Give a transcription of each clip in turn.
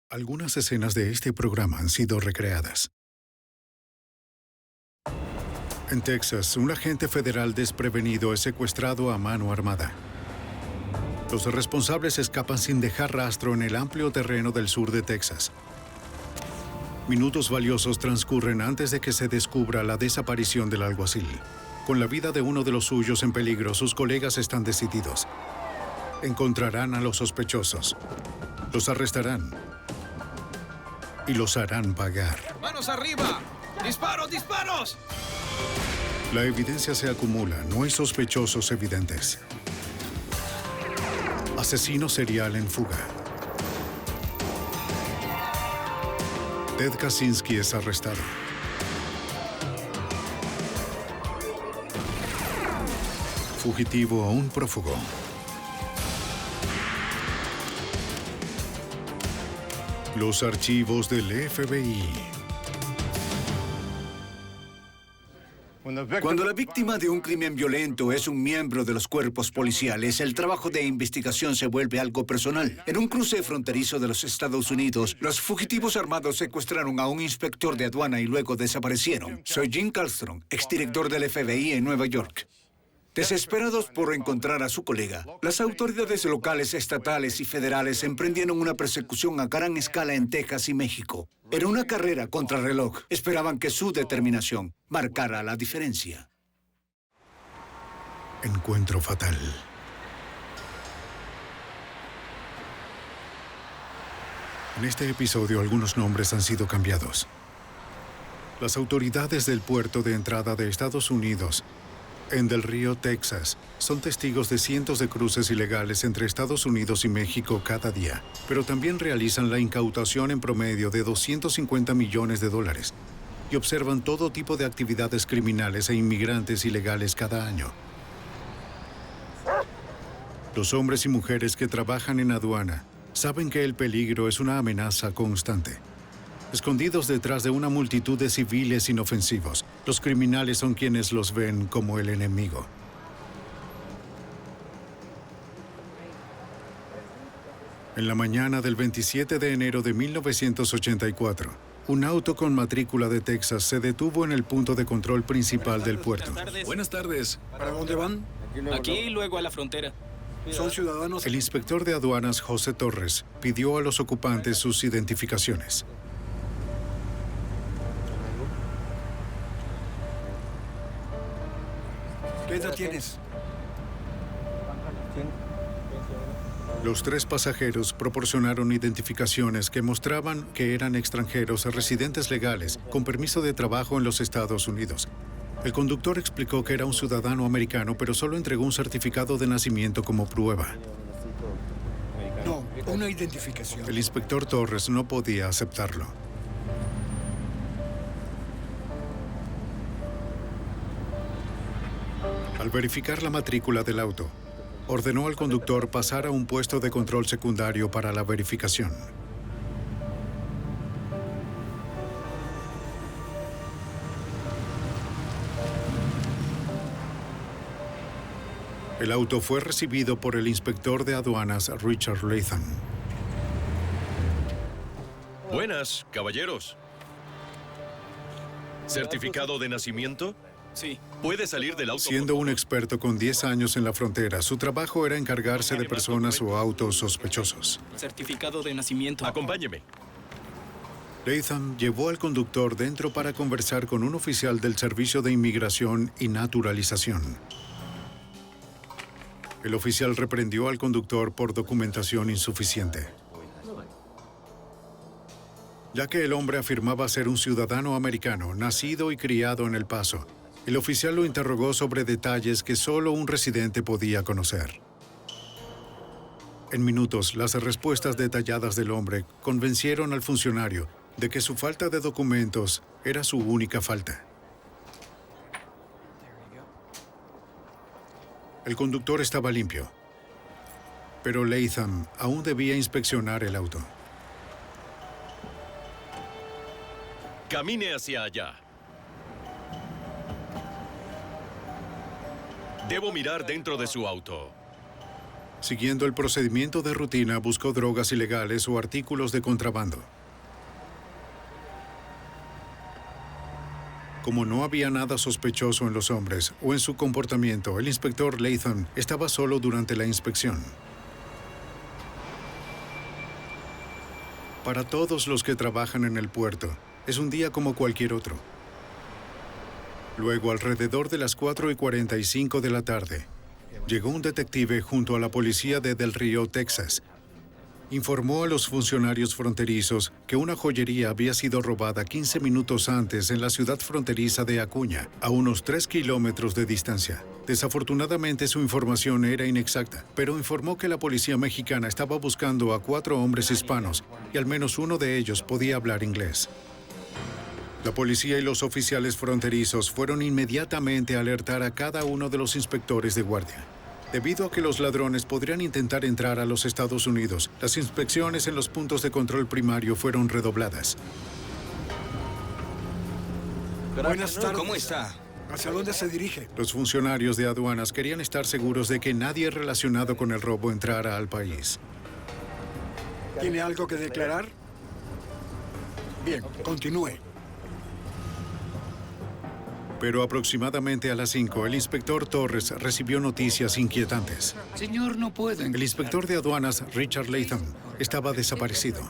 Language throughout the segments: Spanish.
Algunas escenas de este programa han sido recreadas. En Texas, un agente federal desprevenido es secuestrado a mano armada. Los responsables escapan sin dejar rastro en el amplio terreno del sur de Texas. Minutos valiosos transcurren antes de que se descubra la desaparición del alguacil. Con la vida de uno de los suyos en peligro, sus colegas están decididos. Encontrarán a los sospechosos. Los arrestarán. Y los harán pagar. ¡Manos arriba! ¡Disparos, disparos! La evidencia se acumula. No hay sospechosos evidentes. Asesino serial en fuga. Ted Kaczynski es arrestado. Fugitivo a un prófugo. Los archivos del FBI. Cuando la víctima de un crimen violento es un miembro de los cuerpos policiales, el trabajo de investigación se vuelve algo personal. En un cruce fronterizo de los Estados Unidos, los fugitivos armados secuestraron a un inspector de aduana y luego desaparecieron. Soy Jim Carlstrom, exdirector del FBI en Nueva York. Desesperados por encontrar a su colega, las autoridades locales, estatales y federales emprendieron una persecución a gran escala en Texas y México. Era una carrera contra reloj. Esperaban que su determinación marcara la diferencia. Encuentro fatal. En este episodio, algunos nombres han sido cambiados. Las autoridades del puerto de entrada de Estados Unidos en Del Río, Texas, son testigos de cientos de cruces ilegales entre Estados Unidos y México cada día, pero también realizan la incautación en promedio de $250 millones y observan todo tipo de actividades criminales e inmigrantes ilegales cada año. Los hombres y mujeres que trabajan en aduana saben que el peligro es una amenaza constante. Escondidos detrás de una multitud de civiles inofensivos, los criminales son quienes los ven como el enemigo. En la mañana del 27 de enero de 1984, un auto con matrícula de Texas se detuvo en el punto de control principal del puerto. Buenas tardes. ¿Para dónde van? Aquí y luego a la frontera. ¿Son ciudadanos? El inspector de aduanas, José Torres, pidió a los ocupantes sus identificaciones. ¿Qué edad tienes? Los tres pasajeros proporcionaron identificaciones que mostraban que eran extranjeros residentes legales con permiso de trabajo en los Estados Unidos. El conductor explicó que era un ciudadano americano, pero solo entregó un certificado de nacimiento como prueba. No, una identificación. El inspector Torres no podía aceptarlo. Al verificar la matrícula del auto, ordenó al conductor pasar a un puesto de control secundario para la verificación. El auto fue recibido por el inspector de aduanas Richard Latham. Buenas, caballeros. ¿Certificado de nacimiento? Sí. Puede salir del auto. Siendo un experto con 10 años en la frontera, su trabajo era encargarse de personas o autos sospechosos. Certificado de nacimiento. Acompáñeme. Latham llevó al conductor dentro para conversar con un oficial del Servicio de Inmigración y Naturalización. El oficial reprendió al conductor por documentación insuficiente. Ya que el hombre afirmaba ser un ciudadano americano, nacido y criado en El Paso, el oficial lo interrogó sobre detalles que solo un residente podía conocer. En minutos, las respuestas detalladas del hombre convencieron al funcionario de que su falta de documentos era su única falta. El conductor estaba limpio, pero Latham aún debía inspeccionar el auto. Camine hacia allá. Debo mirar dentro de su auto. Siguiendo el procedimiento de rutina, buscó drogas ilegales o artículos de contrabando. Como no había nada sospechoso en los hombres o en su comportamiento, el inspector Latham estaba solo durante la inspección. Para todos los que trabajan en el puerto, es un día como cualquier otro. Luego, alrededor de las 4:45 de la tarde, llegó un detective junto a la policía de Del Río, Texas. Informó a los funcionarios fronterizos que una joyería había sido robada 15 minutos antes en la ciudad fronteriza de Acuña, a unos 3 kilómetros de distancia. Desafortunadamente, su información era inexacta, pero informó que la policía mexicana estaba buscando a 4 hombres hispanos y al menos uno de ellos podía hablar inglés. La policía y los oficiales fronterizos fueron inmediatamente a alertar a cada uno de los inspectores de guardia. Debido a que los ladrones podrían intentar entrar a los Estados Unidos, las inspecciones en los puntos de control primario fueron redobladas. Buenas tardes. ¿Cómo está? ¿Hacia dónde se dirige? Los funcionarios de aduanas querían estar seguros de que nadie relacionado con el robo entrara al país. ¿Tiene algo que declarar? Bien, continúe. Pero aproximadamente a las 5, el inspector Torres recibió noticias inquietantes. Señor, no pueden. El inspector de aduanas, Richard Latham, estaba desaparecido.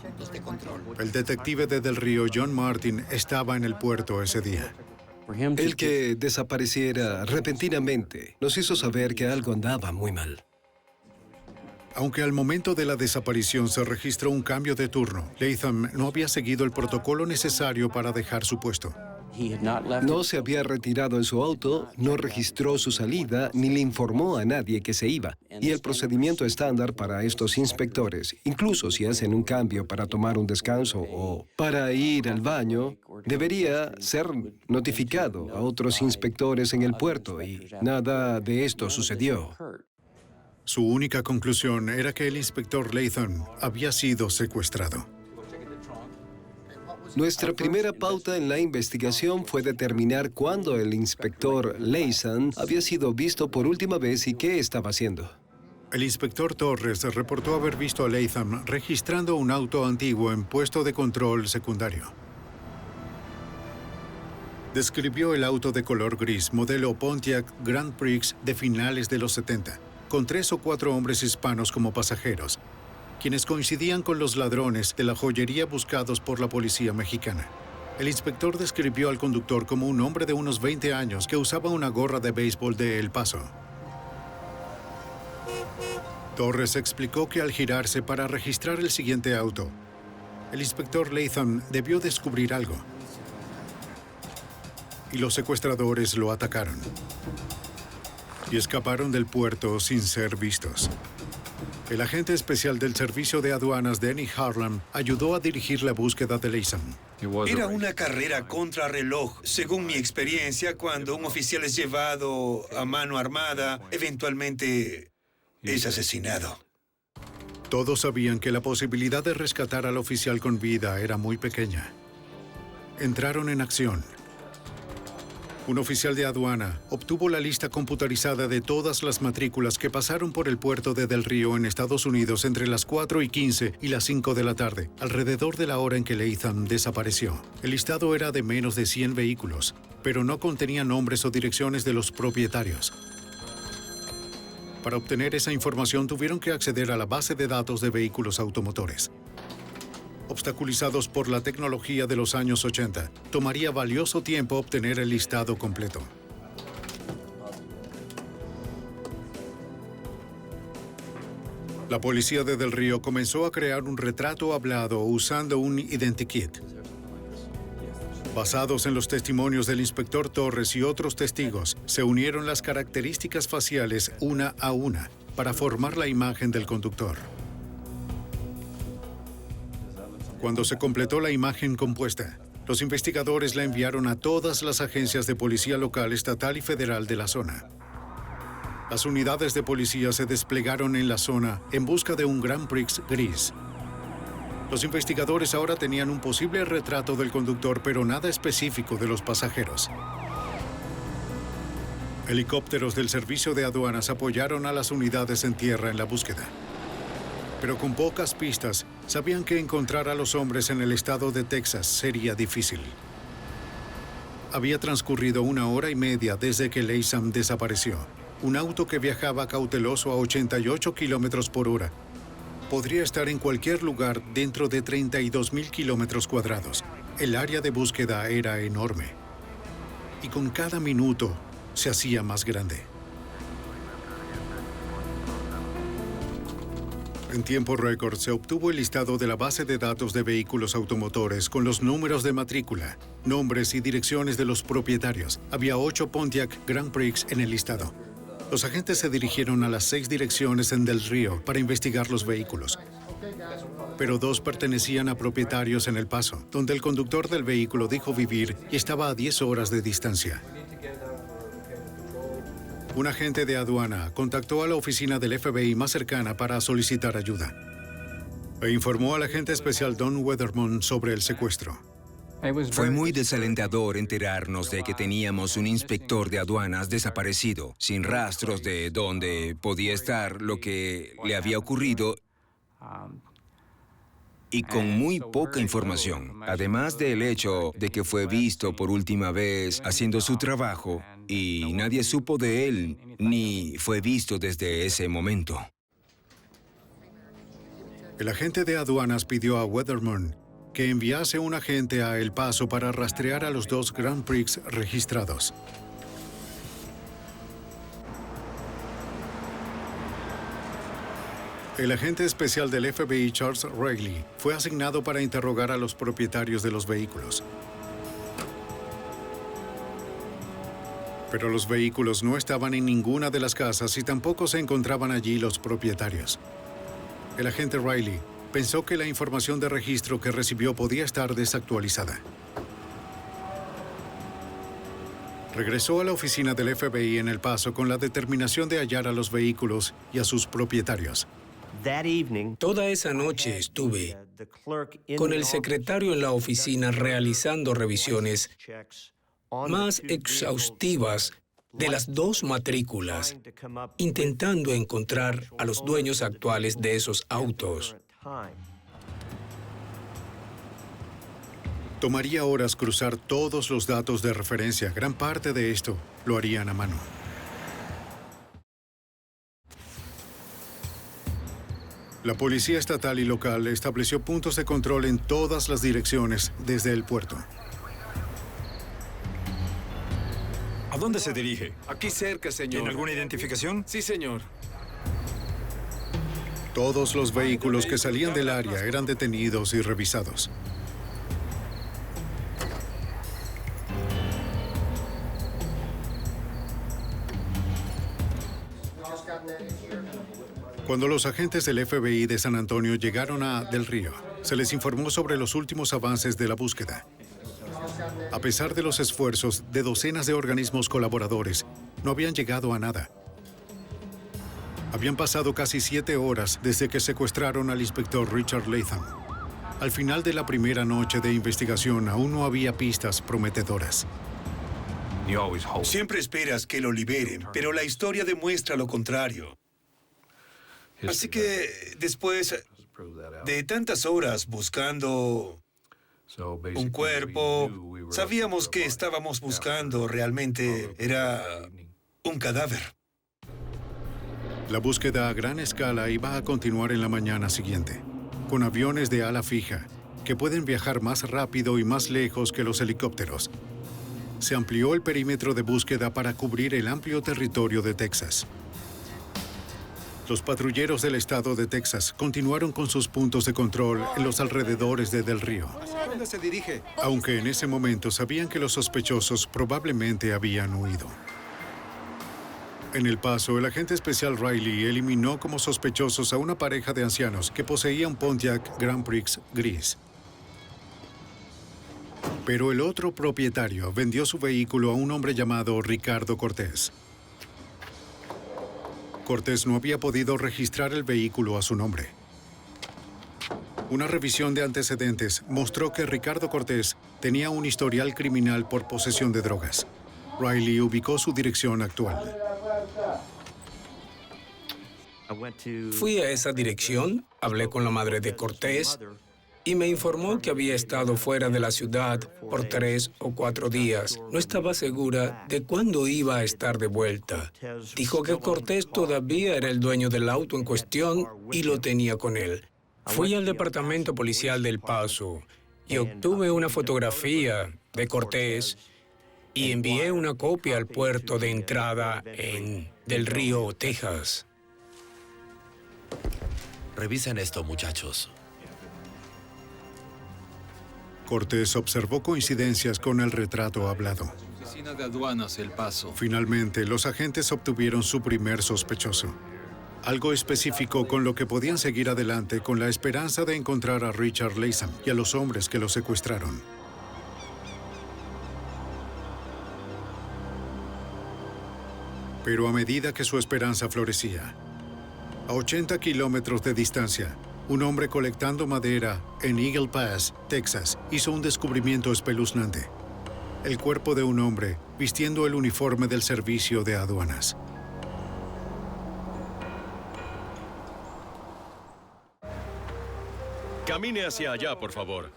El detective de Del Río, John Martin, estaba en el puerto ese día. El que desapareciera repentinamente nos hizo saber que algo andaba muy mal. Aunque al momento de la desaparición se registró un cambio de turno, Latham no había seguido el protocolo necesario para dejar su puesto. No se había retirado en su auto, no registró su salida, ni le informó a nadie que se iba. Y el procedimiento estándar para estos inspectores, incluso si hacen un cambio para tomar un descanso o para ir al baño, debería ser notificado a otros inspectores en el puerto, y nada de esto sucedió. Su única conclusión era que el inspector Latham había sido secuestrado. Nuestra primera pauta en la investigación fue determinar cuándo el inspector Latham había sido visto por última vez y qué estaba haciendo. El inspector Torres reportó haber visto a Latham registrando un auto antiguo en puesto de control secundario. Describió el auto de color gris, modelo Pontiac Grand Prix de finales de los 70, con 3 o 4 hombres hispanos como pasajeros, quienes coincidían con los ladrones de la joyería buscados por la policía mexicana. El inspector describió al conductor como un hombre de unos 20 años que usaba una gorra de béisbol de El Paso. Torres explicó que al girarse para registrar el siguiente auto, el inspector Latham debió descubrir algo, y los secuestradores lo atacaron y escaparon del puerto sin ser vistos. El agente especial del Servicio de Aduanas, Denny Harlan, ayudó a dirigir la búsqueda de Latham. Era una carrera contrarreloj, según mi experiencia, cuando un oficial es llevado a mano armada, eventualmente es asesinado. Todos sabían que la posibilidad de rescatar al oficial con vida era muy pequeña. Entraron en acción. Un oficial de aduana obtuvo la lista computarizada de todas las matrículas que pasaron por el puerto de Del Río en Estados Unidos entre las 4:15 y las 5 de la tarde, alrededor de la hora en que Latham desapareció. El listado era de menos de 100 vehículos, pero no contenía nombres o direcciones de los propietarios. Para obtener esa información tuvieron que acceder a la base de datos de vehículos automotores. Obstaculizados por la tecnología de los años 80, tomaría valioso tiempo obtener el listado completo. La policía de Del Río comenzó a crear un retrato hablado usando un identikit. Basados en los testimonios del inspector Torres y otros testigos, se unieron las características faciales una a una para formar la imagen del conductor. Cuando se completó la imagen compuesta, los investigadores la enviaron a todas las agencias de policía local, estatal y federal de la zona. Las unidades de policía se desplegaron en la zona en busca de un Grand Prix gris. Los investigadores ahora tenían un posible retrato del conductor, pero nada específico de los pasajeros. Helicópteros del Servicio de Aduanas apoyaron a las unidades en tierra en la búsqueda. Pero con pocas pistas, sabían que encontrar a los hombres en el estado de Texas sería difícil. Había transcurrido 1 hora y media desde que Latham desapareció. Un auto que viajaba cauteloso a 88 kilómetros por hora podría estar en cualquier lugar dentro de 32,000 kilómetros cuadrados. El área de búsqueda era enorme. Y con cada minuto se hacía más grande. En tiempo récord se obtuvo el listado de la base de datos de vehículos automotores con los números de matrícula, nombres y direcciones de los propietarios. Había 8 Pontiac Grand Prix en el listado. Los agentes se dirigieron a las 6 direcciones en Del Río para investigar los vehículos. Pero 2 pertenecían a propietarios en El Paso, donde el conductor del vehículo dijo vivir y estaba a 10 horas de distancia. Un agente de aduana contactó a la oficina del FBI más cercana para solicitar ayuda e informó al agente especial Don Weatherman sobre el secuestro. Fue muy desalentador enterarnos de que teníamos un inspector de aduanas desaparecido, sin rastros de dónde podía estar, lo que le había ocurrido y con muy poca información. Además del hecho de que fue visto por última vez haciendo su trabajo y nadie supo de él ni fue visto desde ese momento. El agente de aduanas pidió a Weatherman que enviase un agente a El Paso para rastrear a los 2 Grand Prix registrados. El agente especial del FBI, Charles Reilly, fue asignado para interrogar a los propietarios de los vehículos. Pero los vehículos no estaban en ninguna de las casas y tampoco se encontraban allí los propietarios. El agente Reilly pensó que la información de registro que recibió podía estar desactualizada. Regresó a la oficina del FBI en El Paso con la determinación de hallar a los vehículos y a sus propietarios. Toda esa noche estuve con el secretario en la oficina realizando revisiones más exhaustivas de las 2 matrículas, intentando encontrar a los dueños actuales de esos autos. Tomaría horas cruzar todos los datos de referencia. Gran parte de esto lo harían a mano. La policía estatal y local estableció puntos de control en todas las direcciones desde el puerto. ¿A dónde se dirige? Aquí cerca, señor. ¿Tiene alguna identificación? Sí, señor. Todos los vehículos que salían del área eran detenidos y revisados. Cuando los agentes del FBI de San Antonio llegaron a Del Río, se les informó sobre los últimos avances de la búsqueda. A pesar de los esfuerzos de docenas de organismos colaboradores, no habían llegado a nada. Habían pasado casi 7 horas desde que secuestraron al inspector Richard Latham. Al final de la primera noche de investigación, aún no había pistas prometedoras. Siempre esperas que lo liberen, pero la historia demuestra lo contrario. Así que después de tantas horas buscando un cuerpo, sabíamos que estábamos buscando realmente era un cadáver. La búsqueda a gran escala iba a continuar en la mañana siguiente, con aviones de ala fija, que pueden viajar más rápido y más lejos que los helicópteros. Se amplió el perímetro de búsqueda para cubrir el amplio territorio de Texas. Los patrulleros del estado de Texas continuaron con sus puntos de control en los alrededores de Del Río. ¿A dónde se dirige? Aunque en ese momento sabían que los sospechosos probablemente habían huido. En El Paso, el agente especial Reilly eliminó como sospechosos a una pareja de ancianos que poseía un Pontiac Grand Prix gris. Pero el otro propietario vendió su vehículo a un hombre llamado Ricardo Cortés. Cortés no había podido registrar el vehículo a su nombre. Una revisión de antecedentes mostró que Ricardo Cortés tenía un historial criminal por posesión de drogas. Riley ubicó su dirección actual. Fui a esa dirección, hablé con la madre de Cortés y me informó que había estado fuera de la ciudad por 3 o 4 días. No estaba segura de cuándo iba a estar de vuelta. Dijo que Cortés todavía era el dueño del auto en cuestión y lo tenía con él. Fui al departamento policial de El Paso y obtuve una fotografía de Cortés y envié una copia al puerto de entrada en Del Río, Texas. Revisen esto, muchachos. Cortés observó coincidencias con el retrato hablado. Oficina de Aduanas, El Paso. Finalmente, los agentes obtuvieron su primer sospechoso. Algo específico con lo que podían seguir adelante con la esperanza de encontrar a Richard Latham y a los hombres que lo secuestraron. Pero a medida que su esperanza florecía, a 80 kilómetros de distancia, un hombre colectando madera en Eagle Pass, Texas, hizo un descubrimiento espeluznante. El cuerpo de un hombre vistiendo el uniforme del servicio de aduanas. Camine hacia allá, por favor.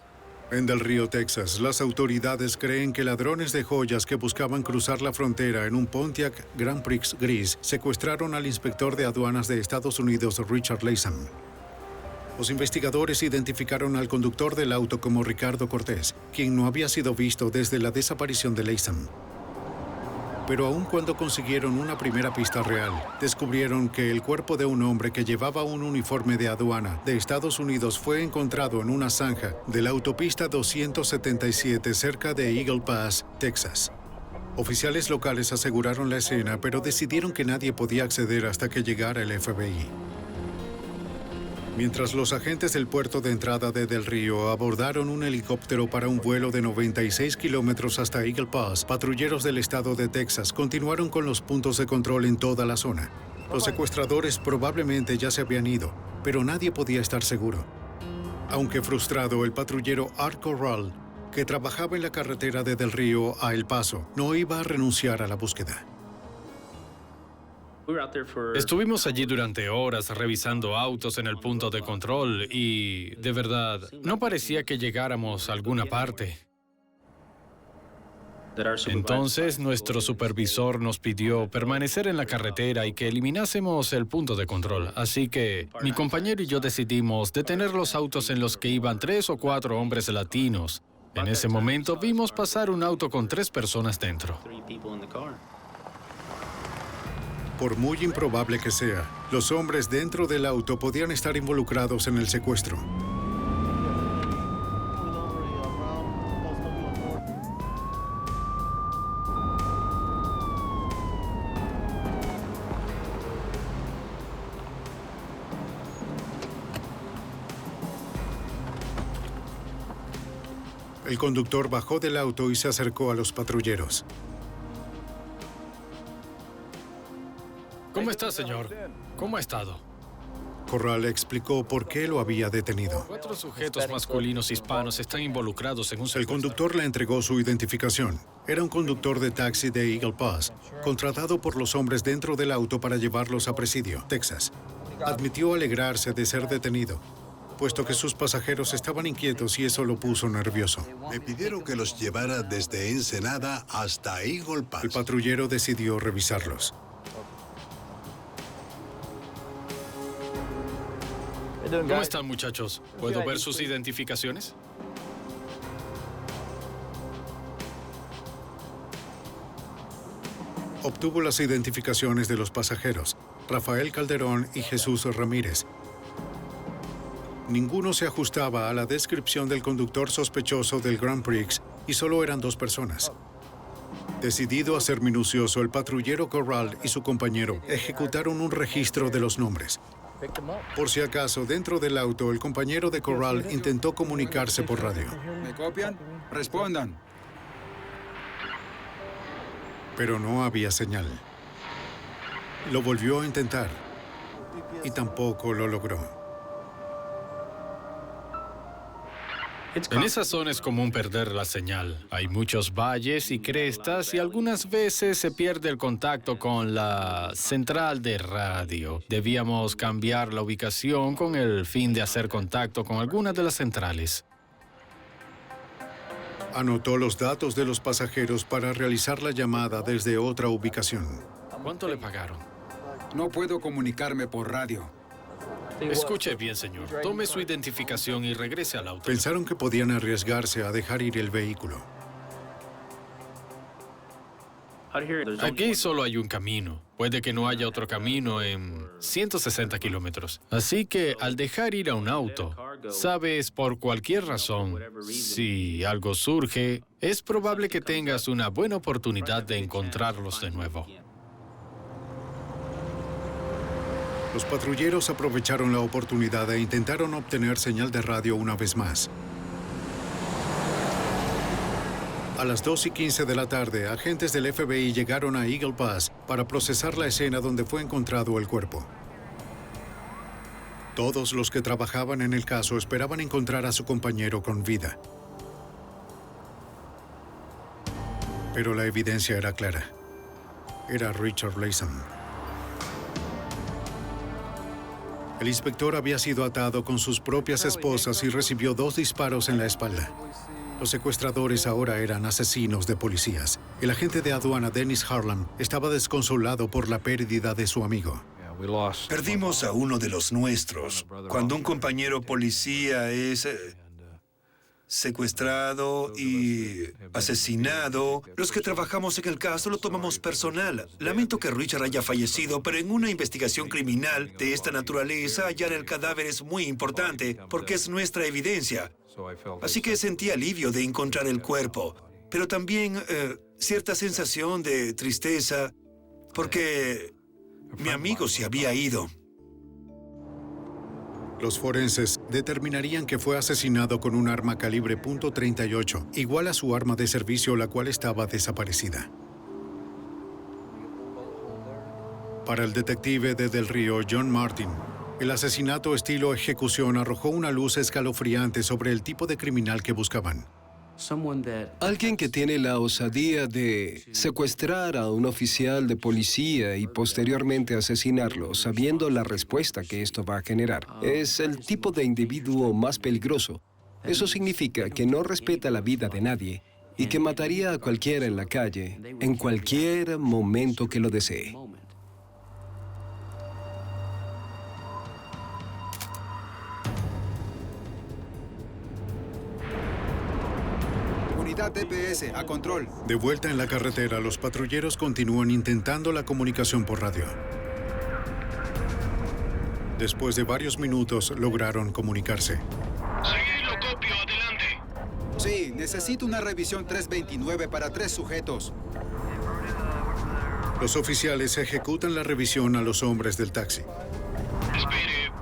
En Del Río, Texas, las autoridades creen que ladrones de joyas que buscaban cruzar la frontera en un Pontiac Grand Prix gris secuestraron al inspector de aduanas de Estados Unidos, Richard Latham. Los investigadores identificaron al conductor del auto como Ricardo Cortés, quien no había sido visto desde la desaparición de Latham. Pero aun cuando consiguieron una primera pista real, descubrieron que el cuerpo de un hombre que llevaba un uniforme de aduana de Estados Unidos fue encontrado en una zanja de la autopista 277 cerca de Eagle Pass, Texas. Oficiales locales aseguraron la escena, pero decidieron que nadie podía acceder hasta que llegara el FBI. Mientras los agentes del puerto de entrada de Del Río abordaron un helicóptero para un vuelo de 96 kilómetros hasta Eagle Pass, patrulleros del estado de Texas continuaron con los puntos de control en toda la zona. Los secuestradores probablemente ya se habían ido, pero nadie podía estar seguro. Aunque frustrado, el patrullero Art Corral, que trabajaba en la carretera de Del Río a El Paso, no iba a renunciar a la búsqueda. Estuvimos allí durante horas revisando autos en el punto de control y, de verdad, no parecía que llegáramos a alguna parte. Entonces, nuestro supervisor nos pidió permanecer en la carretera y que eliminásemos el punto de control. Así que mi compañero y yo decidimos detener los autos en los que iban 3 o 4 hombres latinos. En ese momento vimos pasar un auto con 3 personas dentro. Por muy improbable que sea, los hombres dentro del auto podían estar involucrados en el secuestro. El conductor bajó del auto y se acercó a los patrulleros. ¿Cómo está, señor? ¿Cómo ha estado? Corral explicó por qué lo había detenido. 4 sujetos masculinos hispanos están involucrados en un secuestro. El conductor le entregó su identificación. Era un conductor de taxi de Eagle Pass, contratado por los hombres dentro del auto para llevarlos a Presidio, Texas. Admitió alegrarse de ser detenido, puesto que sus pasajeros estaban inquietos y eso lo puso nervioso. Me pidieron que los llevara desde Ensenada hasta Eagle Pass. El patrullero decidió revisarlos. ¿Cómo están, muchachos? ¿Puedo ver sus identificaciones? Obtuvo las identificaciones de los pasajeros, Rafael Calderón y Jesús Ramírez. Ninguno se ajustaba a la descripción del conductor sospechoso del Grand Prix y solo eran 2 personas. Decidido a ser minucioso, el patrullero Corral y su compañero ejecutaron un registro de los nombres. Por si acaso, dentro del auto, el compañero de Corral intentó comunicarse por radio. ¿Me copian? Respondan. Pero no había señal. Lo volvió a intentar y tampoco lo logró. En esa zona es común perder la señal. Hay muchos valles y crestas y algunas veces se pierde el contacto con la central de radio. Debíamos cambiar la ubicación con el fin de hacer contacto con algunas de las centrales. Anotó los datos de los pasajeros para realizar la llamada desde otra ubicación. ¿Cuánto le pagaron? No puedo comunicarme por radio. Escuche bien, señor. Tome su identificación y regrese al auto. Pensaron que podían arriesgarse a dejar ir el vehículo. Aquí solo hay un camino. Puede que no haya otro camino en 160 kilómetros. Así que al dejar ir a un auto, sabes, por cualquier razón, si algo surge, es probable que tengas una buena oportunidad de encontrarlos de nuevo. Los patrulleros aprovecharon la oportunidad e intentaron obtener señal de radio una vez más. A las 2:15 de la tarde, agentes del FBI llegaron a Eagle Pass para procesar la escena donde fue encontrado el cuerpo. Todos los que trabajaban en el caso esperaban encontrar a su compañero con vida. Pero la evidencia era clara. Era Richard Latham. El inspector había sido atado con sus propias esposas y recibió 2 disparos en la espalda. Los secuestradores ahora eran asesinos de policías. El agente de aduana Dennis Harlan estaba desconsolado por la pérdida de su amigo. Perdimos a uno de los nuestros. Cuando un compañero policía es secuestrado y asesinado, los que trabajamos en el caso lo tomamos personal. Lamento que Richard haya fallecido, pero en una investigación criminal de esta naturaleza, hallar el cadáver es muy importante porque es nuestra evidencia. Así que sentí alivio de encontrar el cuerpo, pero también cierta sensación de tristeza porque mi amigo se había ido. Los forenses determinarían que fue asesinado con un arma calibre .38, igual a su arma de servicio, la cual estaba desaparecida. Para el detective de Del Río, John Martin, el asesinato estilo ejecución arrojó una luz escalofriante sobre el tipo de criminal que buscaban. Alguien que tiene la osadía de secuestrar a un oficial de policía y posteriormente asesinarlo, sabiendo la respuesta que esto va a generar. Es el tipo de individuo más peligroso. Eso significa que no respeta la vida de nadie y que mataría a cualquiera en la calle, en cualquier momento que lo desee. Unidad DPS, a control. De vuelta en la carretera, los patrulleros continúan intentando la comunicación por radio. Después de varios minutos, lograron comunicarse. Sí, lo copio, adelante. Sí, necesito una revisión 329 para 3 sujetos. Los oficiales ejecutan la revisión a los hombres del taxi. Espere.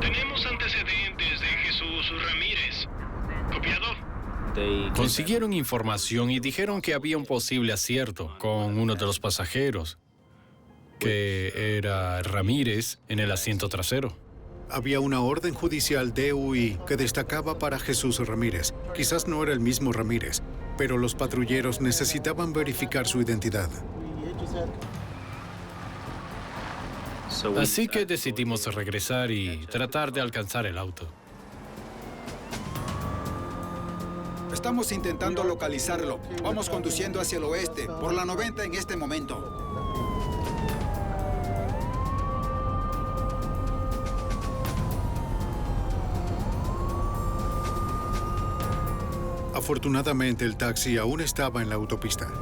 Tenemos antecedentes de Jesús Ramírez. ¿Copiado? Consiguieron información y dijeron que había un posible acierto con uno de los pasajeros, que era Ramírez en el asiento trasero. Había una orden judicial DUI que destacaba para Jesús Ramírez. Quizás no era el mismo Ramírez, pero los patrulleros necesitaban verificar su identidad. Así que decidimos regresar y tratar de alcanzar el auto. Estamos intentando localizarlo. Vamos conduciendo hacia el oeste, por la 90 en este momento. Afortunadamente, el taxi aún estaba en la autopista.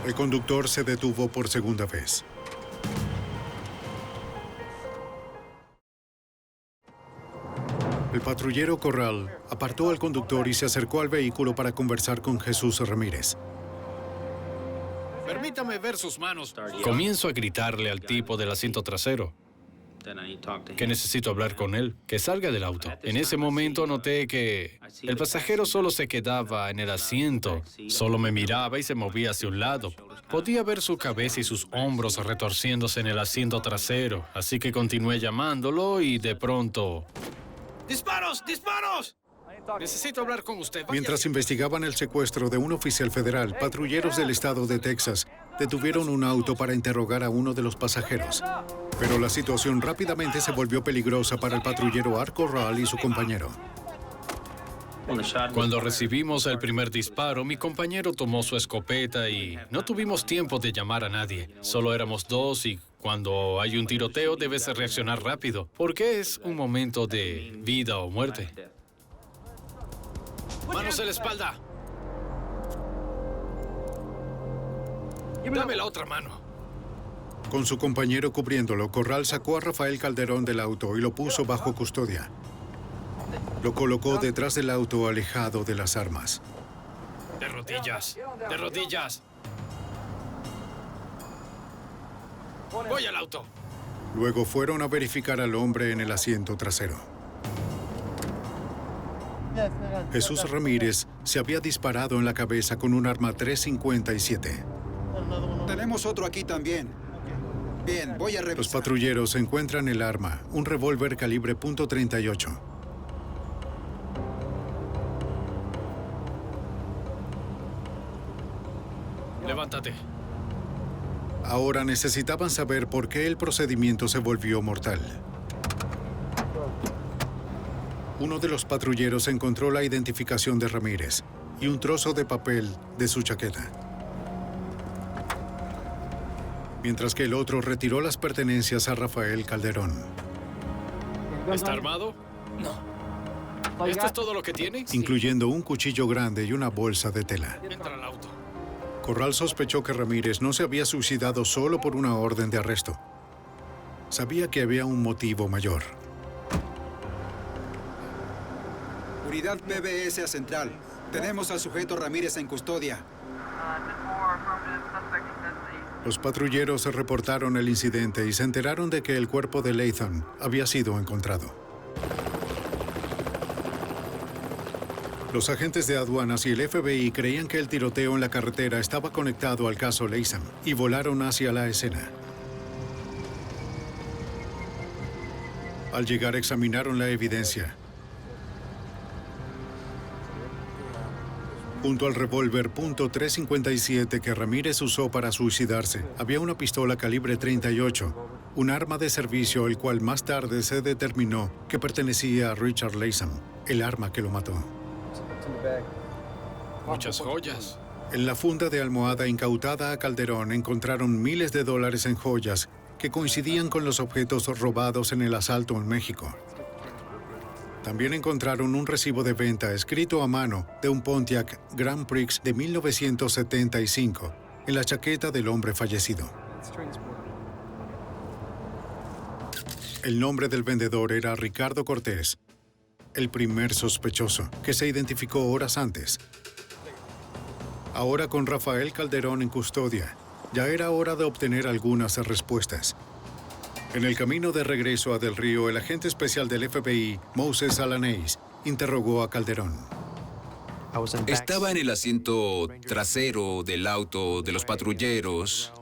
El conductor se detuvo por segunda vez. El patrullero Corral apartó al conductor y se acercó al vehículo para conversar con Jesús Ramírez. Permítame ver sus manos. Comienzo a gritarle al tipo del asiento trasero. que necesito hablar con él, que salga del auto. En ese momento noté que el pasajero solo se quedaba en el asiento, solo me miraba y se movía hacia un lado. Podía ver su cabeza y sus hombros retorciéndose en el asiento trasero, así que continué llamándolo y de pronto... ¡Disparos! ¡Disparos! Necesito hablar con usted. Mientras investigaban el secuestro de un oficial federal, patrulleros del estado de Texas detuvieron un auto para interrogar a uno de los pasajeros. Pero la situación rápidamente se volvió peligrosa para el patrullero Art Corral y su compañero. Cuando recibimos el primer disparo, mi compañero tomó su escopeta y no tuvimos tiempo de llamar a nadie. Solo éramos dos y cuando hay un tiroteo debes reaccionar rápido, porque es un momento de vida o muerte. ¡Manos en la espalda! Dame la otra mano. Con su compañero cubriéndolo, Corral sacó a Rafael Calderón del auto y lo puso bajo custodia. Lo colocó detrás del auto, alejado de las armas. ¡De rodillas! ¡De rodillas! ¡Voy al auto! Luego fueron a verificar al hombre en el asiento trasero. Jesús Ramírez se había disparado en la cabeza con un arma .357. Tenemos otro aquí también. Bien, voy a revisar. Los patrulleros encuentran el arma, un revólver calibre .38. Levántate. Ahora necesitaban saber por qué el procedimiento se volvió mortal. Uno de los patrulleros encontró la identificación de Ramírez y un trozo de papel de su chaqueta. Mientras que el otro retiró las pertenencias a Rafael Calderón. ¿Está armado? No. ¿Esto es todo lo que tiene? Incluyendo un cuchillo grande y una bolsa de tela. Entra al auto. Corral sospechó que Ramírez no se había suicidado solo por una orden de arresto. Sabía que había un motivo mayor. Unidad PBS a Central. Tenemos al sujeto Ramírez en custodia. Los patrulleros reportaron el incidente y se enteraron de que el cuerpo de Latham había sido encontrado. Los agentes de aduanas y el FBI creían que el tiroteo en la carretera estaba conectado al caso Latham y volaron hacia la escena. Al llegar, examinaron la evidencia. Junto al revólver .357 que Ramírez usó para suicidarse, había una pistola calibre .38, un arma de servicio el cual más tarde se determinó que pertenecía a Richard Latham, el arma que lo mató. Muchas joyas. En la funda de almohada incautada a Calderón encontraron miles de dólares en joyas que coincidían con los objetos robados en el asalto en México. También encontraron un recibo de venta escrito a mano de un Pontiac Grand Prix de 1975 en la chaqueta del hombre fallecido. El nombre del vendedor era Ricardo Cortés, el primer sospechoso, que se identificó horas antes. Ahora con Rafael Calderón en custodia, ya era hora de obtener algunas respuestas. En el camino de regreso a Del Río, el agente especial del FBI, Moses Alanés, interrogó a Calderón. Estaba en el asiento trasero del auto de los patrulleros.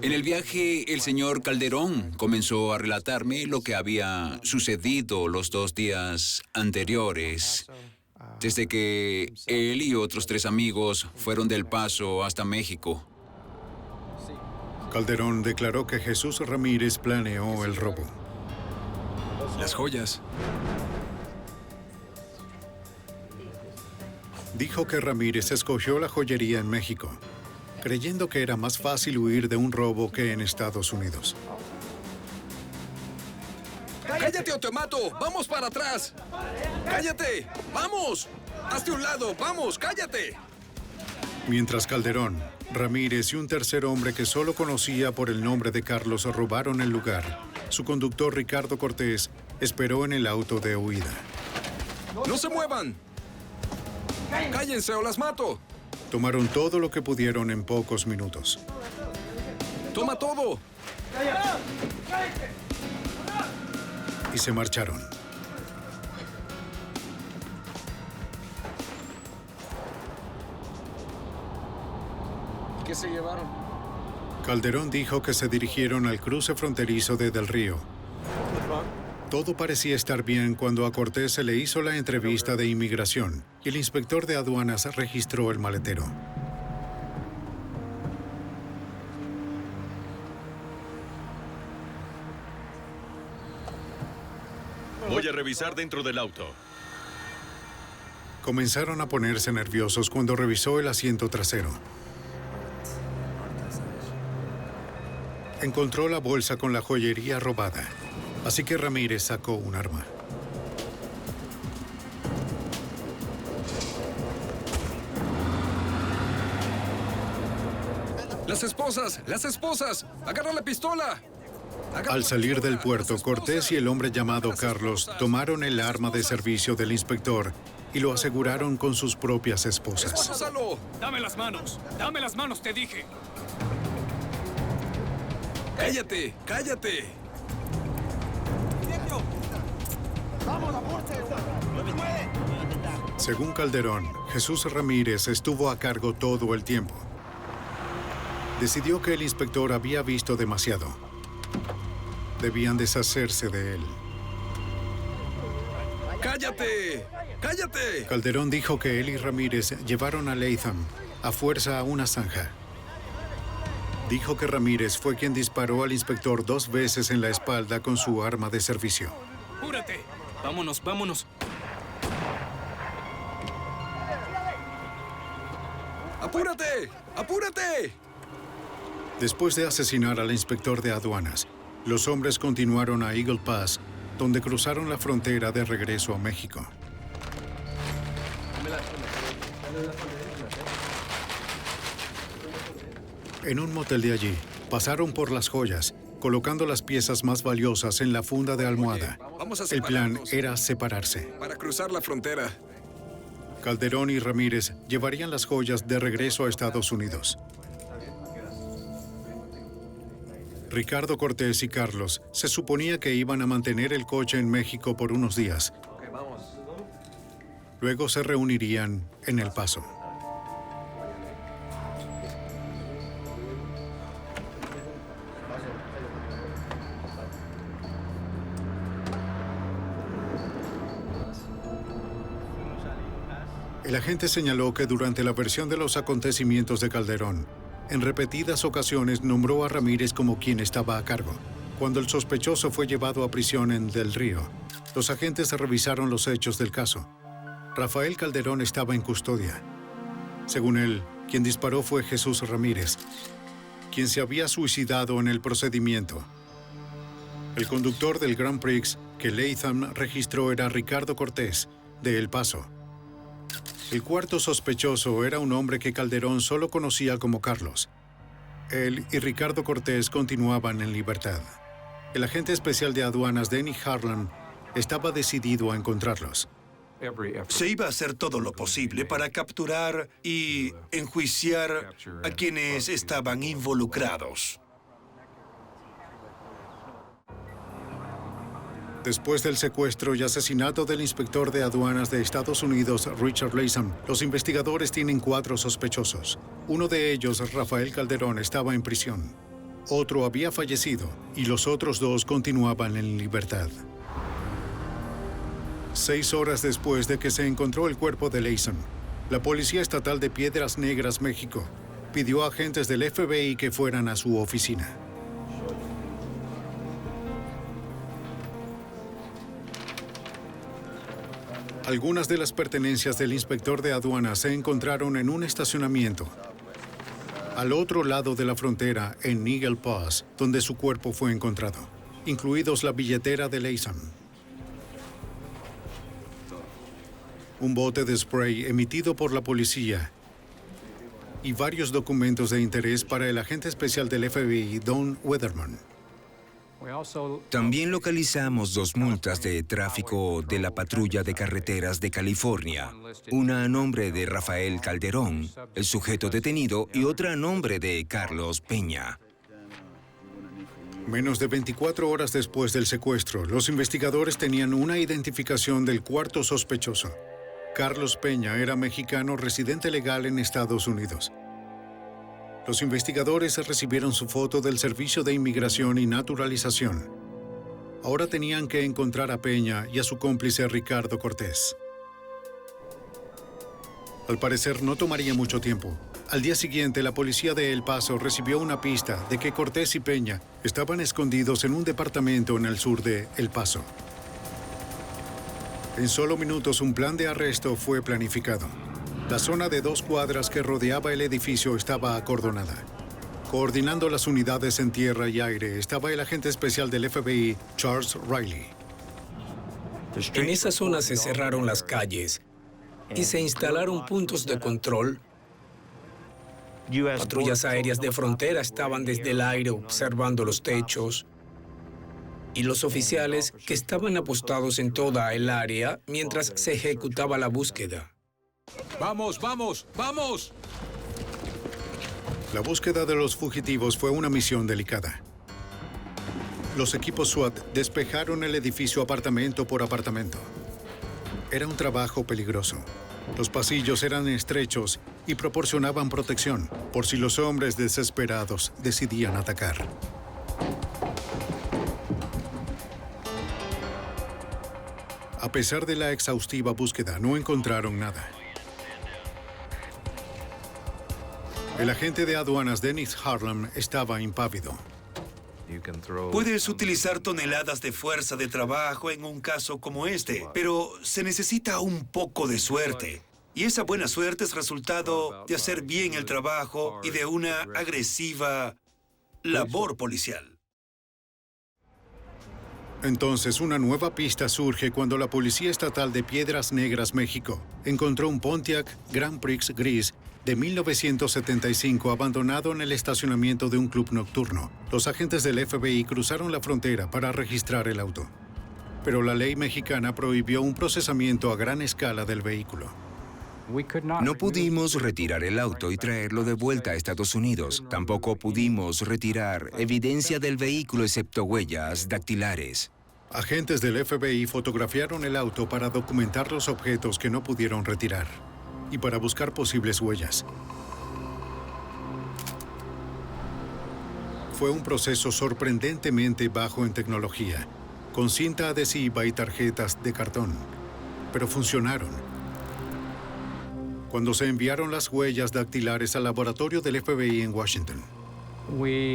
En el viaje, el señor Calderón comenzó a relatarme lo que había sucedido los 2 días anteriores, desde que él y otros 3 amigos fueron del Paso hasta México. Calderón declaró que Jesús Ramírez planeó el robo. Las joyas. Dijo que Ramírez escogió la joyería en México, creyendo que era más fácil huir de un robo que en Estados Unidos. ¡Cállate o te mato! ¡Vamos para atrás! ¡Cállate! ¡Vamos! ¡Hazte un lado! ¡Vamos! ¡Cállate! Mientras Calderón, Ramírez y un tercer hombre que solo conocía por el nombre de Carlos robaron el lugar, su conductor Ricardo Cortés esperó en el auto de huida. ¡No se muevan! ¡Cállense o las mato! Tomaron todo lo que pudieron en pocos minutos. ¡Toma todo! y se marcharon. ¿Qué se llevaron? Calderón dijo que se dirigieron al cruce fronterizo de Del Río. Todo parecía estar bien cuando a Cortés se le hizo la entrevista de inmigración y el inspector de aduanas registró el maletero. Voy a revisar dentro del auto. Comenzaron a ponerse nerviosos cuando revisó el asiento trasero. Encontró la bolsa con la joyería robada, así que Ramírez sacó un arma. ¡Las esposas! ¡Las esposas! ¡Agarra la pistola! Al salir del puerto, Cortés y el hombre llamado Carlos tomaron el arma de servicio del inspector y lo aseguraron con sus propias esposas. ¡Esposalo! ¡Dame las manos! ¡Dame las manos, te dije! ¡Cállate! ¡Cállate! Según Calderón, Jesús Ramírez estuvo a cargo todo el tiempo. Decidió que el inspector había visto demasiado. Debían deshacerse de él. ¡Cállate! ¡Cállate! Calderón dijo que él y Ramírez llevaron a Latham a fuerza a una zanja. Dijo que Ramírez fue quien disparó al inspector 2 veces en la espalda con su arma de servicio. ¡Apúrate! ¡Vámonos, vámonos! ¡Apúrate! ¡Apúrate! Después de asesinar al inspector de aduanas, los hombres continuaron a Eagle Pass, donde cruzaron la frontera de regreso a México. En un motel de allí, pasaron por las joyas, colocando las piezas más valiosas en la funda de almohada. El plan era separarse. Para cruzar la frontera. Calderón y Ramírez llevarían las joyas de regreso a Estados Unidos. Ricardo Cortés y Carlos se suponía que iban a mantener el coche en México por unos días. Luego se reunirían en El Paso. El agente señaló que durante la versión de los acontecimientos de Calderón, en repetidas ocasiones nombró a Ramírez como quien estaba a cargo. Cuando el sospechoso fue llevado a prisión en Del Río, los agentes revisaron los hechos del caso. Rafael Calderón estaba en custodia. Según él, quien disparó fue Jesús Ramírez, quien se había suicidado en el procedimiento. El conductor del Grand Prix que Latham registró era Ricardo Cortés, de El Paso. El cuarto sospechoso era un hombre que Calderón solo conocía como Carlos. Él y Ricardo Cortés continuaban en libertad. El agente especial de aduanas Denny Harlan estaba decidido a encontrarlos. Se iba a hacer todo lo posible para capturar y enjuiciar a quienes estaban involucrados. Después del secuestro y asesinato del inspector de aduanas de Estados Unidos, Richard Latham, los investigadores tienen 4 sospechosos. Uno de ellos, Rafael Calderón, estaba en prisión. Otro había fallecido y los otros 2 continuaban en libertad. 6 horas después de que se encontró el cuerpo de Latham, la Policía Estatal de Piedras Negras, México, pidió a agentes del FBI que fueran a su oficina. Algunas de las pertenencias del inspector de aduanas se encontraron en un estacionamiento al otro lado de la frontera en Eagle Pass, donde su cuerpo fue encontrado, incluidos la billetera de Latham, un bote de spray emitido por la policía y varios documentos de interés para el agente especial del FBI, Don Weatherman. También localizamos 2 multas de tráfico de la Patrulla de Carreteras de California. Una a nombre de Rafael Calderón, el sujeto detenido, y otra a nombre de Carlos Peña. Menos de 24 horas después del secuestro, los investigadores tenían una identificación del cuarto sospechoso. Carlos Peña era mexicano residente legal en Estados Unidos. Los investigadores recibieron su foto del Servicio de Inmigración y Naturalización. Ahora tenían que encontrar a Peña y a su cómplice Ricardo Cortés. Al parecer no tomaría mucho tiempo. Al día siguiente, la policía de El Paso recibió una pista de que Cortés y Peña estaban escondidos en un departamento en el sur de El Paso. En solo minutos, un plan de arresto fue planificado. La zona de 2 cuadras que rodeaba el edificio estaba acordonada. Coordinando las unidades en tierra y aire estaba el agente especial del FBI, Charles Riley. En esa zona se cerraron las calles y se instalaron puntos de control. Patrullas aéreas de frontera estaban desde el aire observando los techos y los oficiales que estaban apostados en toda el área mientras se ejecutaba la búsqueda. ¡Vamos, vamos, vamos! La búsqueda de los fugitivos fue una misión delicada. Los equipos SWAT despejaron el edificio apartamento por apartamento. Era un trabajo peligroso. Los pasillos eran estrechos y proporcionaban protección por si los hombres desesperados decidían atacar. A pesar de la exhaustiva búsqueda, no encontraron nada. El agente de aduanas Dennis Harlem estaba impávido. Puedes utilizar toneladas de fuerza de trabajo en un caso como este, pero se necesita un poco de suerte. Y esa buena suerte es resultado de hacer bien el trabajo y de una agresiva labor policial. Entonces, una nueva pista surge cuando la Policía Estatal de Piedras Negras, México, encontró un Pontiac Grand Prix gris de 1975 abandonado en el estacionamiento de un club nocturno. Los agentes del FBI cruzaron la frontera para registrar el auto. Pero la ley mexicana prohibió un procesamiento a gran escala del vehículo. No pudimos retirar el auto y traerlo de vuelta a Estados Unidos. Tampoco pudimos retirar evidencia del vehículo excepto huellas dactilares. Agentes del FBI fotografiaron el auto para documentar los objetos que no pudieron retirar y para buscar posibles huellas. Fue un proceso sorprendentemente bajo en tecnología, con cinta adhesiva y tarjetas de cartón, pero funcionaron. Cuando se enviaron las huellas dactilares al laboratorio del FBI en Washington,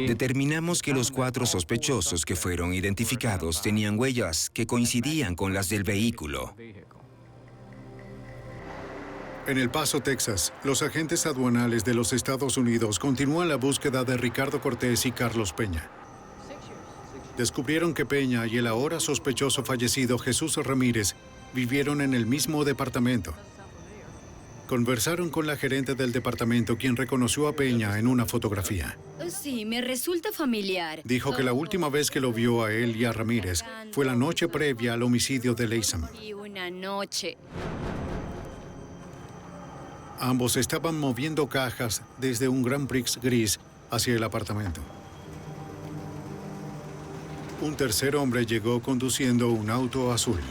determinamos que los 4 sospechosos que fueron identificados tenían huellas que coincidían con las del vehículo. En El Paso, Texas, los agentes aduanales de los Estados Unidos continúan la búsqueda de Ricardo Cortés y Carlos Peña. Descubrieron que Peña y el ahora sospechoso fallecido Jesús Ramírez vivieron en el mismo departamento. Conversaron con la gerente del departamento, quien reconoció a Peña en una fotografía. Sí, me resulta familiar. Dijo que la última vez que lo vio a él y a Ramírez fue la noche previa al homicidio de Leysam. Y una noche. Ambos estaban moviendo cajas desde un Grand Prix gris hacia el apartamento. Un tercer hombre llegó conduciendo un auto azul.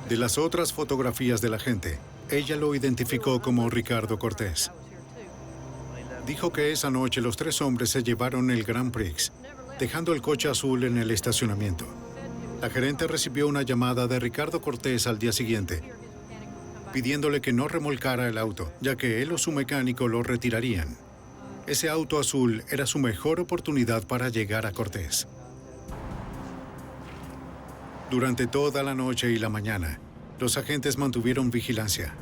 De las otras fotografías de la gente, ella lo identificó como Ricardo Cortés. Dijo que esa noche los 3 hombres se llevaron el Grand Prix, dejando el coche azul en el estacionamiento. La gerente recibió una llamada de Ricardo Cortés al día siguiente, pidiéndole que no remolcara el auto, ya que él o su mecánico lo retirarían. Ese auto azul era su mejor oportunidad para llegar a Cortés. Durante toda la noche y la mañana, los agentes mantuvieron vigilancia.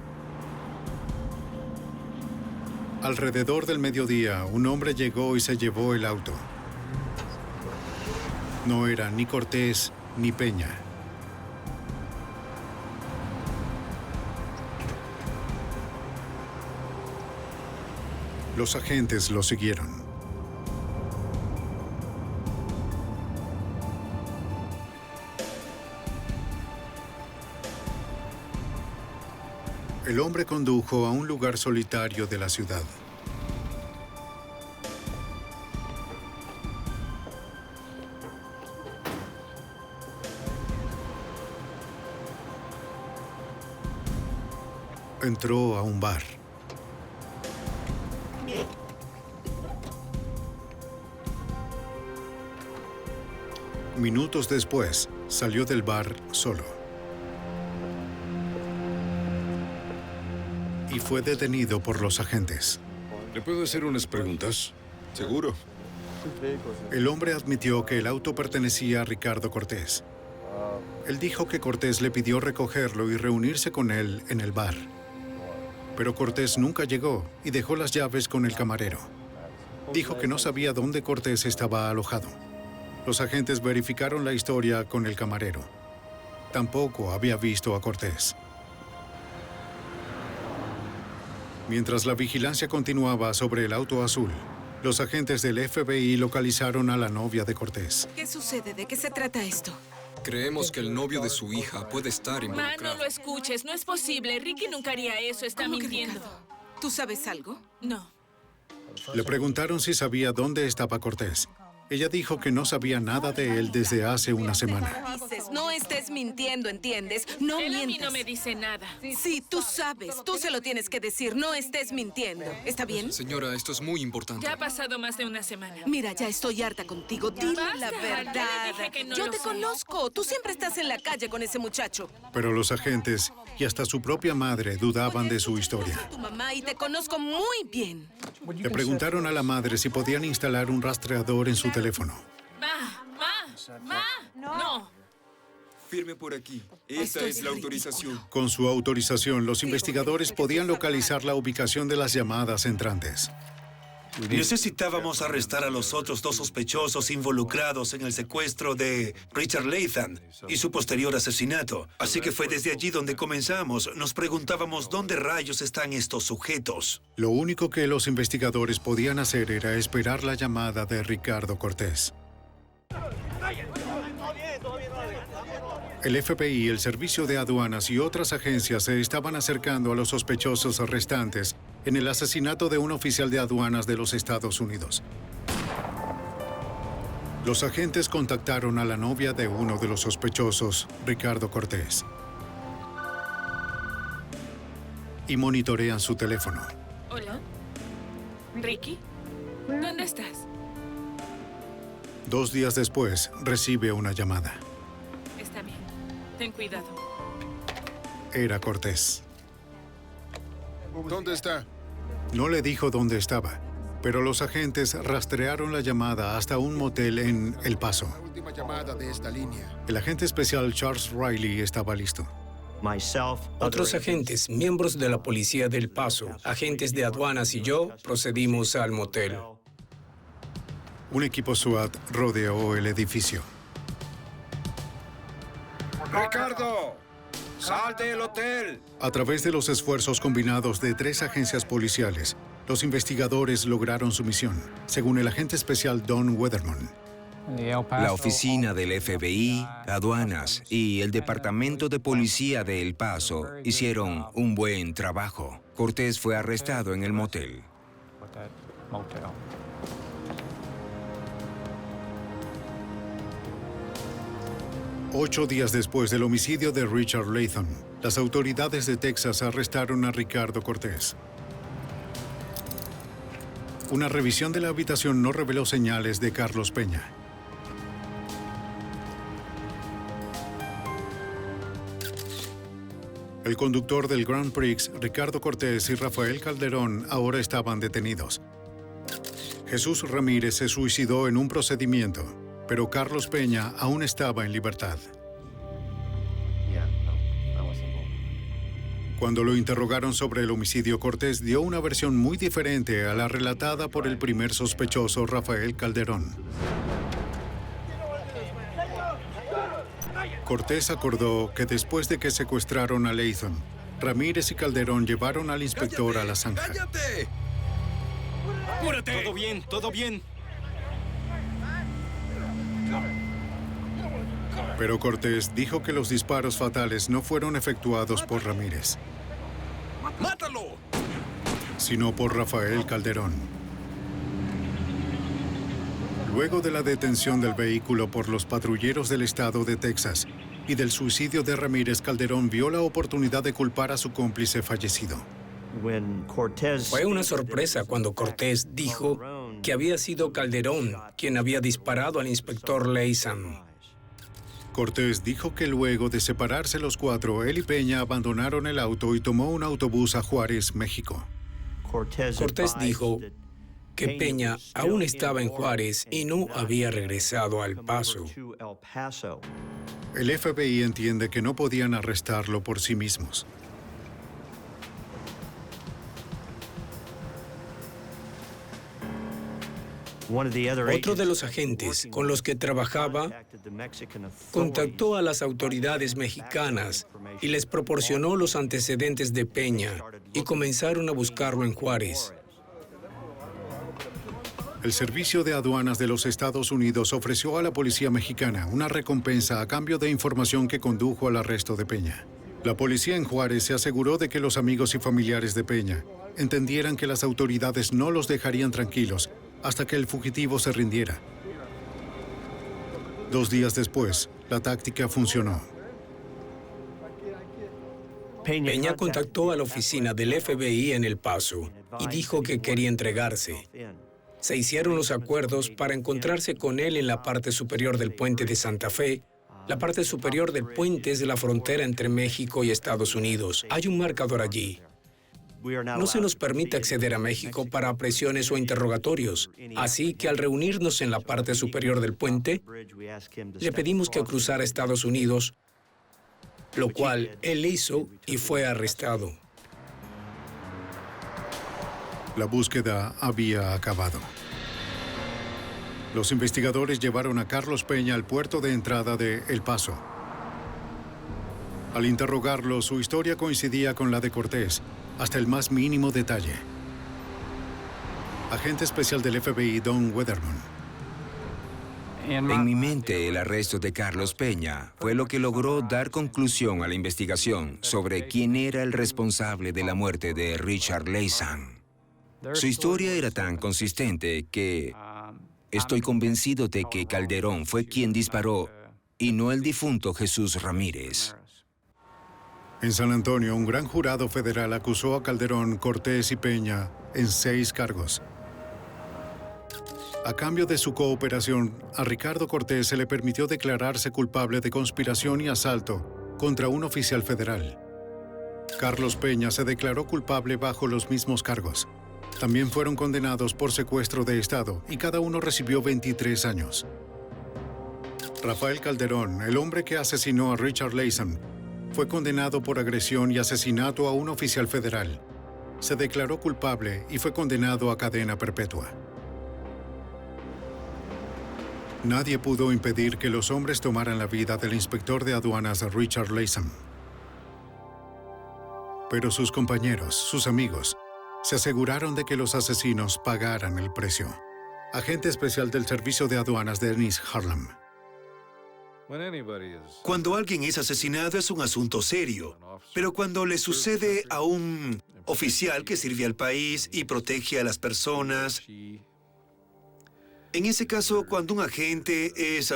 Alrededor del mediodía, un hombre llegó y se llevó el auto. No era ni Cortés ni Peña. Los agentes lo siguieron. El hombre condujo a un lugar solitario de la ciudad. Entró a un bar. Minutos después, salió del bar solo. Y fue detenido por los agentes. ¿Le puedo hacer unas preguntas? ¿Seguro? El hombre admitió que el auto pertenecía a Ricardo Cortés. Él dijo que Cortés le pidió recogerlo y reunirse con él en el bar. Pero Cortés nunca llegó y dejó las llaves con el camarero. Dijo que no sabía dónde Cortés estaba alojado. Los agentes verificaron la historia con el camarero. Tampoco había visto a Cortés. Mientras la vigilancia continuaba sobre el auto azul, los agentes del FBI localizaron a la novia de Cortés. ¿Qué sucede? ¿De qué se trata esto? Creemos que el novio de su hija puede estar Ma, involucrado. no lo escuches. No es posible. Ricky nunca haría eso. Está mintiendo. ¿Tú sabes algo? No. Le preguntaron si sabía dónde estaba Cortés. Ella dijo que no sabía nada de él desde hace una semana. No estés mintiendo, ¿entiendes? No Él mientas. a mí no me dice nada. Sí, tú sabes. Tú se lo tienes que decir. No estés mintiendo. ¿Está bien? Señora, esto es muy importante. Ya ha pasado más de una semana. Mira, ya estoy harta contigo. Dile la Basta, verdad. ya le dije que no Yo lo te sé. conozco. Tú siempre estás en la calle con ese muchacho. Pero los agentes y hasta su propia madre dudaban de su historia. Tu mamá y te conozco muy bien. Le preguntaron a la madre si podían instalar un rastreador en su teléfono. Ma, no. Firme por aquí. Esta es la autorización. Con su autorización, los investigadores podían localizar la ubicación de las llamadas entrantes. Necesitábamos arrestar a los otros 2 sospechosos involucrados en el secuestro de Richard Latham y su posterior asesinato. Así que fue desde allí donde comenzamos. Nos preguntábamos dónde rayos están estos sujetos. Lo único que los investigadores podían hacer era esperar la llamada de Ricardo Cortés. El FBI, el Servicio de Aduanas y otras agencias se estaban acercando a los sospechosos restantes en el asesinato de un oficial de aduanas de los Estados Unidos. Los agentes contactaron a la novia de uno de los sospechosos, Ricardo Cortés, y monitorean su teléfono. Hola. Ricky, ¿dónde estás? 2 días después, recibe una llamada. Está bien. Ten cuidado. Era Cortés. ¿Dónde está? No le dijo dónde estaba, pero los agentes rastrearon la llamada hasta un motel en El Paso. Última llamada de esta línea. El agente especial Charles Riley estaba listo. Otros agentes, miembros de la policía del Paso, agentes de aduanas y yo procedimos al motel. Un equipo SWAT rodeó el edificio. ¡Ricardo! ¡Sal del hotel! A través de los esfuerzos combinados de 3 agencias policiales, los investigadores lograron su misión, según el agente especial Don Weatherman. La oficina del FBI, aduanas y el departamento de policía de El Paso hicieron un buen trabajo. Cortés fue arrestado en el motel. 8 días después del homicidio de Richard Latham, las autoridades de Texas arrestaron a Ricardo Cortés. Una revisión de la habitación no reveló señales de Carlos Peña. El conductor del Grand Prix, Ricardo Cortés, y Rafael Calderón ahora estaban detenidos. Jesús Ramírez se suicidó en un procedimiento, pero Carlos Peña aún estaba en libertad. Cuando lo interrogaron sobre el homicidio, Cortés dio una versión muy diferente a la relatada por el primer sospechoso, Rafael Calderón. Cortés acordó que después de que secuestraron a Latham, Ramírez y Calderón llevaron al inspector a la zanja. ¡Cállate! ¡Apúrate! Todo bien. Pero Cortés dijo que los disparos fatales no fueron efectuados por Ramírez. ¡Mátalo! Sino por Rafael Calderón. Luego de la detención del vehículo por los patrulleros del estado de Texas y del suicidio de Ramírez, Calderón vio la oportunidad de culpar a su cómplice fallecido. Fue una sorpresa cuando Cortés dijo que había sido Calderón quien había disparado al inspector Leysam. Cortés dijo que luego de separarse los cuatro, él y Peña abandonaron el auto y tomó un autobús a Juárez, México. Cortés dijo que Peña aún estaba en Juárez y no había regresado a El Paso. El FBI entiende que no podían arrestarlo por sí mismos. Otro de los agentes con los que trabajaba contactó a las autoridades mexicanas y les proporcionó los antecedentes de Peña y comenzaron a buscarlo en Juárez. El Servicio de Aduanas de los Estados Unidos ofreció a la policía mexicana una recompensa a cambio de información que condujo al arresto de Peña. La policía en Juárez se aseguró de que los amigos y familiares de Peña entendieran que las autoridades no los dejarían tranquilos hasta que el fugitivo se rindiera. 2 días después, la táctica funcionó. Peña contactó a la oficina del FBI en El Paso y dijo que quería entregarse. Se hicieron los acuerdos para encontrarse con él en la parte superior del puente de Santa Fe. La parte superior del puente es de la frontera entre México y Estados Unidos. Hay un marcador allí. No se nos permite acceder a México para presiones o interrogatorios, así que al reunirnos en la parte superior del puente, le pedimos que cruzara a Estados Unidos, lo cual él hizo y fue arrestado. La búsqueda había acabado. Los investigadores llevaron a Carlos Peña al puerto de entrada de El Paso. Al interrogarlo, su historia coincidía con la de Cortés, hasta el más mínimo detalle. Agente especial del FBI, Don Weatherman. En mi mente, el arresto de Carlos Peña fue lo que logró dar conclusión a la investigación sobre quién era el responsable de la muerte de Richard Leysam. Su historia era tan consistente que estoy convencido de que Calderón fue quien disparó y no el difunto Jesús Ramírez. En San Antonio, un gran jurado federal acusó a Calderón, Cortés y Peña en 6 cargos. A cambio de su cooperación, a Ricardo Cortés se le permitió declararse culpable de conspiración y asalto contra un oficial federal. Carlos Peña se declaró culpable bajo los mismos cargos. También fueron condenados por secuestro de Estado y cada uno recibió 23 años. Rafael Calderón, el hombre que asesinó a Richard Leysam, fue condenado por agresión y asesinato a un oficial federal. Se declaró culpable y fue condenado a cadena perpetua. Nadie pudo impedir que los hombres tomaran la vida del inspector de aduanas Richard Leysam. Pero sus compañeros, sus amigos, se aseguraron de que los asesinos pagaran el precio. Agente especial del Servicio de Aduanas Dennis Harlem. Cuando alguien es asesinado es un asunto serio, pero cuando le sucede a un oficial que sirve al país y protege a las personas, en ese caso, cuando un agente es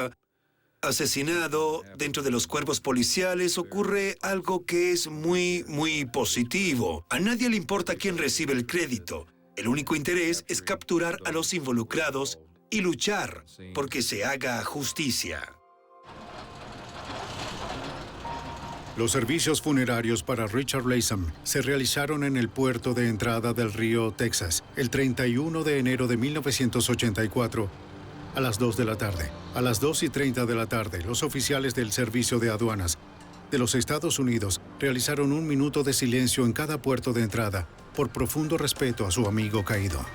asesinado dentro de los cuerpos policiales, ocurre algo que es muy positivo. A nadie le importa quién recibe el crédito. El único interés es capturar a los involucrados y luchar porque se haga justicia. Los servicios funerarios para Richard Leysam se realizaron en el puerto de entrada del río Texas el 31 de enero de 1984 a las 2 de la tarde. A las 2:30 de la tarde, los oficiales del Servicio de Aduanas de los Estados Unidos realizaron 1 minuto de silencio en cada puerto de entrada por profundo respeto a su amigo caído.